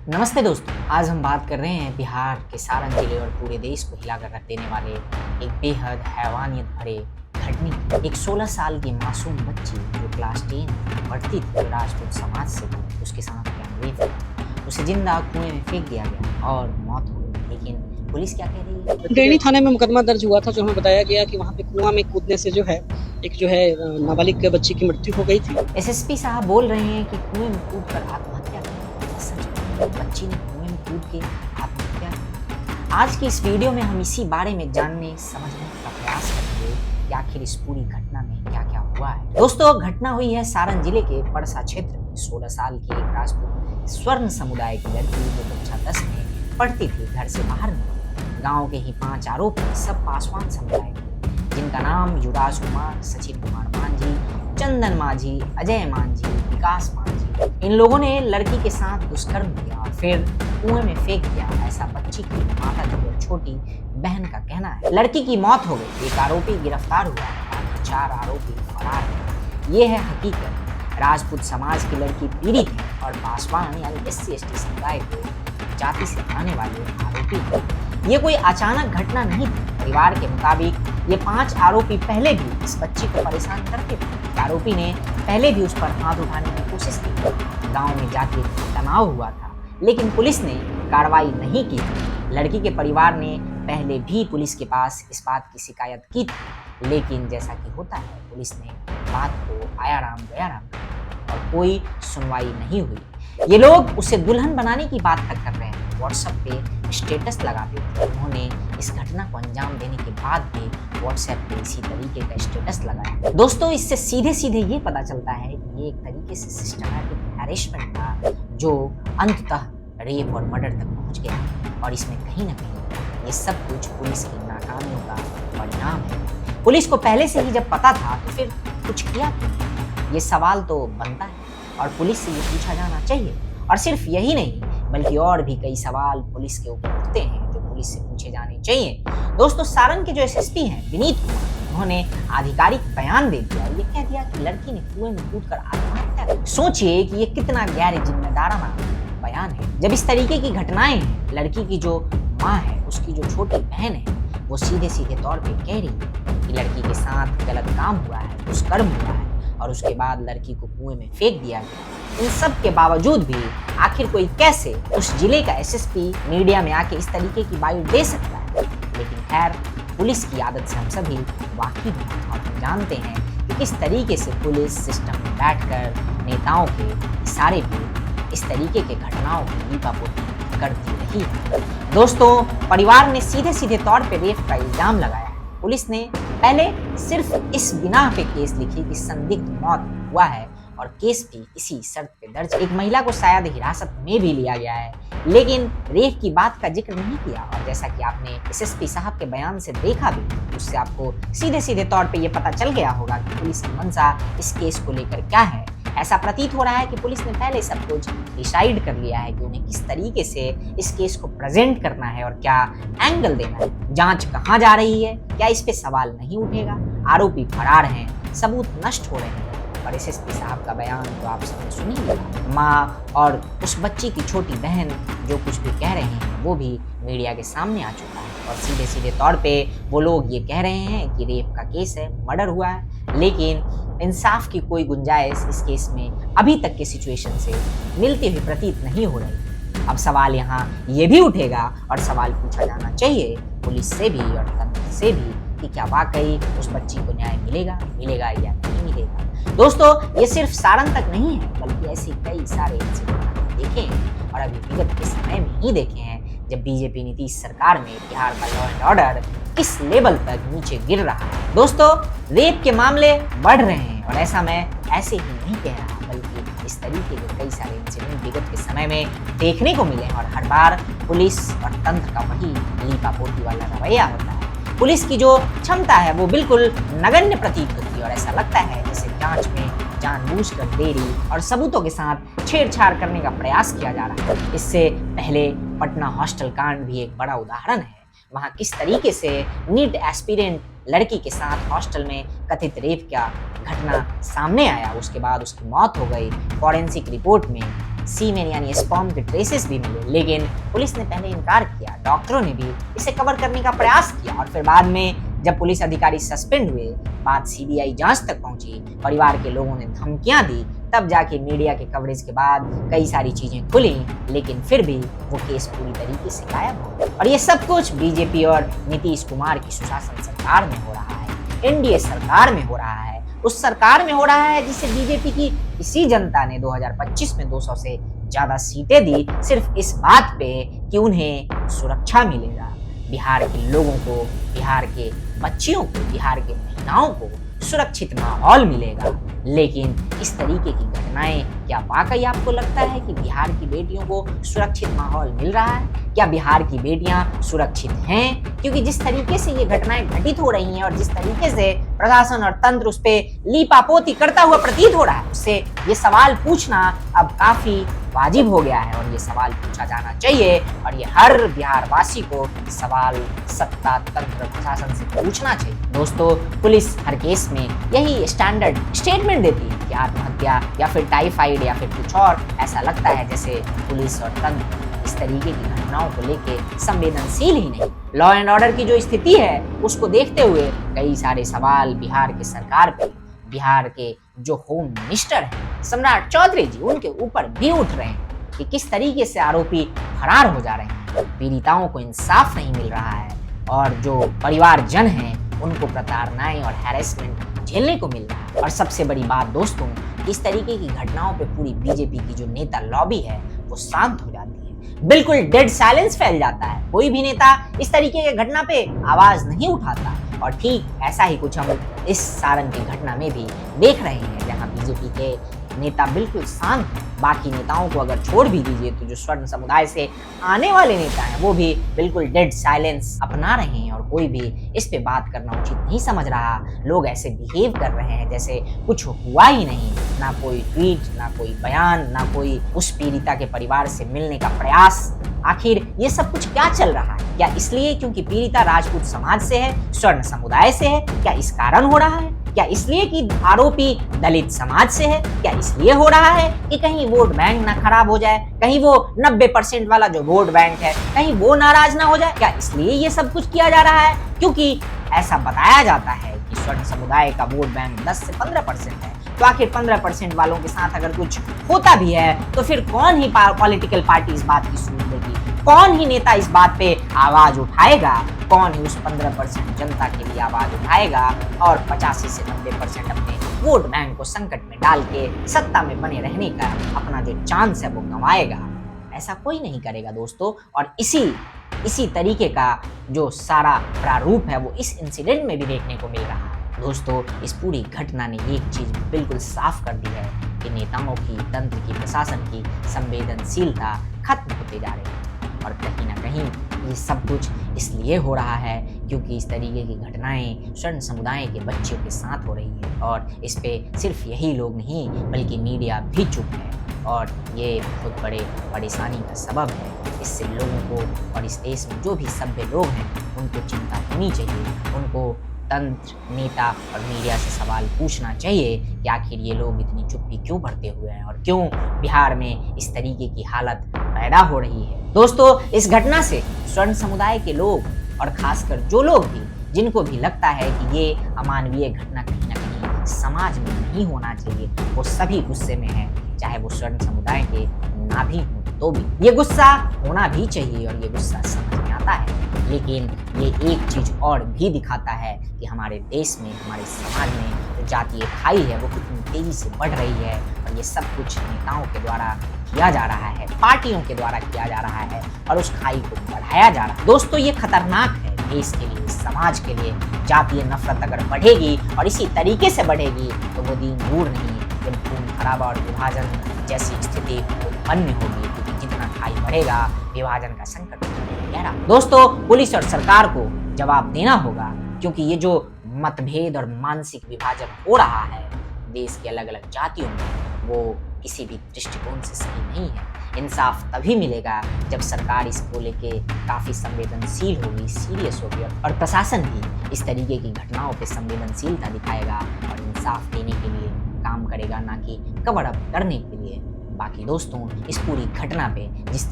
नमस्ते दोस्तों, आज हम बात कर रहे हैं बिहार के सारण जिले और पूरे देश को हिलाकर रख देने वाले एक बेहद हैवानियत भरे घटने की। एक 16 साल की मासूम बच्ची जो क्लास 10 में पढ़ती थी, जो राजपूत समाज से थी, उसके साथ क्या हुई थी। उसे जिंदा कुएं में फेंक दिया गया और मौत हो गई। लेकिन पुलिस क्या कह रही है? डेनी थाने में मुकदमा दर्ज हुआ था, जो हमें बताया गया कि वहाँ पे कुआं में कूदने से जो है नाबालिग बच्ची की मृत्यु हो गई थी। एसएसपी साहब बोल रहे हैं कि कुएं में कूद कर आत्महत्या की। सच में बच्ची ने कुएं में कूद के आत्महत्या की। आज की इस वीडियो में हम इसी बारे में जानने समझने का प्रयास करेंगे कि आखिर इस पूरी घटना में क्या क्या हुआ है। दोस्तों, घटना हुई है सारण जिले के परसा क्षेत्र में। 16 साल की एक राजपूत स्वर्ण समुदाय की लड़की जो कक्षा 10 में पढ़ती थी, घर से बाहर निकली। गांव के ही 5 आरोपी सब पासवान समुदाय थे, जिनका नाम युवराज कुमार, सचिन कुमार मांझी, चंदन मांझी, अजय मांझी, विकास मांझी। इन लोगों ने लड़की के साथ दुष्कर्म किया और फिर कुएं में फेंक दिया, ऐसा बच्ची की माता की और छोटी बहन का कहना है। लड़की की मौत हो गई। एक आरोपी गिरफ्तार हुआ है, बाकी 4 आरोपी फरार हैं। ये है हकीकत। राजपूत समाज की लड़की पीड़ित है और पासवान यानी SC/ST समुदाय के जाति से आने वाले आरोपी हैं। ये कोई अचानक घटना नहीं थी। परिवार के मुताबिक ये 5 आरोपी पहले भी इस बच्ची को परेशान करते थे। आरोपी ने पहले भी उस पर हाथ उठाने की कोशिश की। गांव में जाके तनाव हुआ था, लेकिन पुलिस ने कार्रवाई नहीं की थी। लड़की के परिवार ने पहले भी पुलिस के पास इस बात की शिकायत की थी, लेकिन जैसा कि होता है, पुलिस ने बात को आया राम गया राम और कोई सुनवाई नहीं हुई। ये लोग उसे दुल्हन बनाने की बात तक कर रहे हैं। व्हाट्सएप पे स्टेटस लगाते थे। उन्होंने इस घटना को अंजाम देने के बाद भी व्हाट्सएप पे इसी तरीके का स्टेटस लगाया। दोस्तों, इससे सीधे सीधे ये पता चलता है कि ये एक तरीके से सिस्टमैटिक हैरेसमेंट था, जो अंततः रेप और मर्डर तक पहुंच गया। और इसमें कहीं ना कहीं ये सब कुछ पुलिस की नाकामियों का परिणाम है। पुलिस को पहले से ही जब पता था तो फिर कुछ किया क्यों? ये सवाल तो बनता है और पुलिस से ये पूछा जाना चाहिए। और सिर्फ यही नहीं, बल्कि और भी कई सवाल पुलिस के ऊपर उठते हैं जो पुलिस से पूछे जाने चाहिए। दोस्तों, सारण के जो SSP हैं विनीत कुमार, उन्होंने आधिकारिक बयान दे दिया। ये कह दिया कि लड़की ने कुएं में कूदकर आत्महत्या की। सोचिए कि ये कितना गैर जिम्मेदाराना बयान है। जब इस तरीके की घटनाएं हैं, लड़की की जो माँ है, उसकी जो छोटी बहन है, वो सीधे सीधे तौर पे कह रही है कि लड़की के साथ गलत काम हुआ है, दुष्कर्म हुआ है और उसके बाद लड़की को कुएं में फेंक दिया गया। इन सब के बावजूद भी आखिर कोई कैसे उस जिले का SSP मीडिया में आके इस तरीके की बाइट दे सकता है? लेकिन खैर, पुलिस की आदत से हम सभी वाकिफ हैं और हम जानते हैं कि किस तरीके से पुलिस सिस्टम में बैठकर नेताओं के इशारे पे इस तरीके के घटनाओं की लीपापोती करती रही है। दोस्तों, परिवार ने सीधे सीधे तौर पे रेप का इल्जाम लगाया है। पुलिस ने पहले सिर्फ इस बिना पे केस लिखी कि संदिग्ध मौत हुआ है और केस भी इसी शर्त पे दर्ज। एक महिला को शायद हिरासत में भी लिया गया है, लेकिन रेप की बात का जिक्र नहीं किया। और जैसा कि आपने SSP साहब के बयान से देखा भी, उससे आपको सीधे सीधे तौर पे ये पता चल गया होगा कि पुलिस की मंशा इस केस को लेकर क्या है। ऐसा प्रतीत हो रहा है कि पुलिस ने पहले सब कुछ डिसाइड कर लिया है कि उन्हें किस तरीके से इस केस को प्रेजेंट करना है और क्या एंगल देना है। जांच कहां जा रही है, क्या इस पे सवाल नहीं उठेगा? आरोपी फरार हैं, सबूत नष्ट हो रहे हैं। और SSP साहब का बयान तो आप सबने सुन ही लिया। माँ और उस बच्ची की छोटी बहन जो कुछ भी कह रहे हैं, वो भी मीडिया के सामने आ चुका है और सीधे सीधे तौर पे वो लोग ये कह रहे हैं कि रेप का केस है, मर्डर हुआ है। लेकिन इंसाफ की कोई गुंजाइश इस केस में अभी तक के सिचुएशन से मिलती हुई प्रतीत नहीं हो रही। अब सवाल यहाँ ये भी उठेगा और सवाल पूछा जाना चाहिए पुलिस से भी और तंत्र से भी कि क्या वाकई उस बच्ची को न्याय मिलेगा या नहीं मिलेगा। दोस्तों, ये सिर्फ सारण तक नहीं है, बल्कि ऐसे कई सारे इंसिडेंट देखे हैं और अभी विगत के समय में ही देखे हैं, जब बीजेपी नीतीश सरकार में बिहार का लॉ एंड ऑर्डर किस लेवल तक नीचे गिर रहा है। दोस्तों, रेप के मामले बढ़ रहे हैं और ऐसा मैं ऐसे ही नहीं कह रहा, बल्कि इस तरीके के कई सारे इंसिडेंट विगत के समय में देखने को मिले और हर बार पुलिस और तंत्र का वही लीपापोती वाला रवैया होता है। पुलिस की जो क्षमता है वो बिल्कुल नगण्य प्रतीत होती है और ऐसा लगता है जैसे जांच में जानबूझकर देरी और सबूतों के साथ छेड़छाड़ करने का प्रयास किया जा रहा है। इससे पहले पटना हॉस्टल कांड भी एक बड़ा उदाहरण है। वहां किस तरीके से नीट एस्पिरेंट लड़की के साथ हॉस्टल में कथित रेप का घटना सामने आया, उसके बाद उसकी मौत हो गई। फॉरेंसिक रिपोर्ट में सीमेन यानी स्पर्म के ट्रेसेस भी मिले, लेकिन पुलिस ने पहले इनकार किया। डॉक्टरों ने भी इसे कवर करने का प्रयास किया और फिर बाद में जब पुलिस अधिकारी सस्पेंड हुए, बात सीबीआई जांच तक पहुंची, परिवार के लोगों ने धमकियां दी, तब जाके मीडिया के कवरेज के बाद कई सारी चीजें खुली, लेकिन फिर भी वो केस पूरी तरीके से गायब हो गया। और ये सब कुछ बीजेपी और नीतीश कुमार की सुशासन सरकार में हो रहा है, एनडीए सरकार में हो रहा है, उस सरकार में हो रहा है जिसे बीजेपी की इसी जनता ने 2025 में 200 से ज्यादा सीटें दी, सिर्फ इस बात पे कि उन्हें सुरक्षा मिलेगा, बिहार के लोगों को, बिहार के बच्चियों को, बिहार के महिलाओं को सुरक्षित माहौल मिलेगा। लेकिन इस तरीके की घटनाएं, क्या वाकई आपको लगता है कि बिहार की बेटियों को सुरक्षित माहौल मिल रहा है? क्या बिहार की बेटियां सुरक्षित हैं? क्योंकि जिस तरीके से ये घटनाएं घटित हो रही हैं और जिस तरीके से प्रशासन और तंत्र उस पे लीपापोती करता हुआ प्रतीत हो रहा है, उससे ये सवाल पूछना अब काफी वाजिब हो गया है और ये सवाल पूछा जाना चाहिए और ये हर बिहार वासी को सवाल सत्ता, तंत्र, प्रशासन से पूछना चाहिए। दोस्तों, पुलिस हर केस में यही स्टैंडर्ड स्टेटमेंट देती है कि आत्महत्या या फिर टाइफाइड या फिर कुछ और। ऐसा लगता है जैसे पुलिस और तंत्र इस तरीके की घटनाओं को लेके संवेदनशील ही नहीं। लॉ एंड ऑर्डर की जो स्थिति है उसको देखते हुए कई सारे सवाल बिहार की सरकार पे, बिहार के जो होम मिनिस्टर हैं सम्राट चौधरी जी, उनके ऊपर भी उठ रहे हैं कि किस तरीके से आरोपी फरार हो जा रहे हैं, पीड़िताओं को इंसाफ नहीं मिल रहा है और जो परिवारजन हैं उनको प्रताड़नाएं और हैरेसमेंट झेलने को मिल रहा है। और सबसे बड़ी बात दोस्तों, इस तरीके की घटनाओं पे पूरी बीजेपी की जो नेता लॉबी है वो शांत हो जाती है, बिल्कुल डेड साइलेंस फैल जाता है। कोई भी नेता इस तरीके की घटना पे आवाज नहीं उठाता और ठीक ऐसा ही कुछ हम इस सारन की घटना में भी देख रहे हैं, जहां बीजेपी के नेता बिल्कुल शांत हैं। बाकी नेताओं को अगर छोड़ भी दीजिए तो जो स्वर्ण समुदाय से आने वाले नेता हैं वो भी बिल्कुल डेड साइलेंस अपना रहे हैं और कोई भी इस पे बात करना उचित नहीं समझ रहा। लोग ऐसे बिहेव कर रहे हैं जैसे कुछ हुआ ही नहीं, ना कोई ट्वीट, ना कोई बयान, ना कोई उस पीड़िता के परिवार से मिलने का प्रयास। आखिर ये सब कुछ क्या चल रहा है? क्या इसलिए क्योंकि पीड़िता राजपूत समाज से है, स्वर्ण समुदाय से है? क्या इस कारण हो रहा है? क्या इसलिए कि आरोपी दलित समाज से है? क्या इसलिए हो रहा है कि कहीं वोट बैंक ना खराब हो जाए, कहीं वो 90% वाला जो वोट बैंक है कहीं वो नाराज ना हो जाए? क्या इसलिए ये सब कुछ किया जा रहा है? क्योंकि ऐसा बताया जाता है कि स्वर्ण समुदाय का वोट बैंक 10 से 15% है, तो आखिर 15% वालों के साथ अगर कुछ होता भी है तो फिर कौन ही पॉलिटिकल पार्टी इस बात की सुन लेगी? कौन ही नेता इस बात पे आवाज उठाएगा? कौन ही उस 15% जनता के लिए आवाज उठाएगा और 85 से 90% अपने वोट बैंक को संकट में डाल के सत्ता में बने रहने का अपना जो चांस है वो गंवाएगा? ऐसा कोई नहीं करेगा दोस्तों। और इसी तरीके का जो सारा प्रारूप है वो इस इंसिडेंट में भी देखने को मिल रहा है। दोस्तों, इस पूरी घटना ने एक चीज बिल्कुल साफ कर दी है कि नेताओं की, तंत्र की, प्रशासन की संवेदनशीलता खत्म होते जा रही है और कहीं ना कहीं ये सब कुछ इसलिए हो रहा है क्योंकि इस तरीके की घटनाएं स्वर्ण समुदाय के बच्चों के साथ हो रही है और इस पे सिर्फ यही लोग नहीं बल्कि मीडिया भी चुप है और ये बहुत बड़े परेशानी का सबब है। इससे लोगों को और इस देश में जो भी सभ्य लोग हैं उनको चिंता होनी चाहिए, उनको तंत्र, नेता और मीडिया से सवाल पूछना चाहिए कि आखिर ये लोग इतनी चुप्पी क्यों बरते हुए हैं और क्यों बिहार में इस तरीके की हालत पैदा हो रही है। दोस्तों, इस घटना से स्वर्ण समुदाय के लोग और खासकर जो लोग भी जिनको भी लगता है कि ये अमानवीय घटना कहीं ना कहीं समाज में नहीं होना चाहिए, वो सभी गुस्से में है, चाहे वो स्वर्ण समुदाय के ना भी हो तो भी। ये गुस्सा होना भी चाहिए और ये गुस्सा समझ में आता है, लेकिन ये एक चीज और भी दिखाता है कि हमारे देश में, हमारे समाज में जो जातीय खाई है वो कितनी तेजी से बढ़ रही है और ये सब कुछ नेताओं के द्वारा किया जा रहा है, पार्टियों के द्वारा किया जा रहा है और उस खाई को बढ़ाया जा रहा है। दोस्तों, ये खतरनाक है देश के लिए, समाज के लिए। जातीय नफरत अगर बढ़ेगी और इसी तरीके से बढ़ेगी तो वो दिन दूर नहीं जब खून खराबा और विभाजन जैसी स्थिति उत्पन्न होगी, क्योंकि जितना खाई बढ़ेगा विभाजन का संकट गहरा। दोस्तों, पुलिस और सरकार को जवाब देना होगा क्योंकि ये जो मतभेद और मानसिक विभाजन हो रहा है देश के अलग अलग जातियों में, वो किसी भी दृष्टिकोण से सही नहीं है। इंसाफ तभी मिलेगा जब सरकार इसको लेके काफी संवेदनशील होगी, सीरियस होगी और प्रशासन भी इस तरीके की घटनाओं पे संवेदनशीलता दिखाएगा और इंसाफ देने के लिए काम करेगा, ना कि कवर अप करने के लिए। बाकी दोस्तों, इस पूरी घटना पे जिस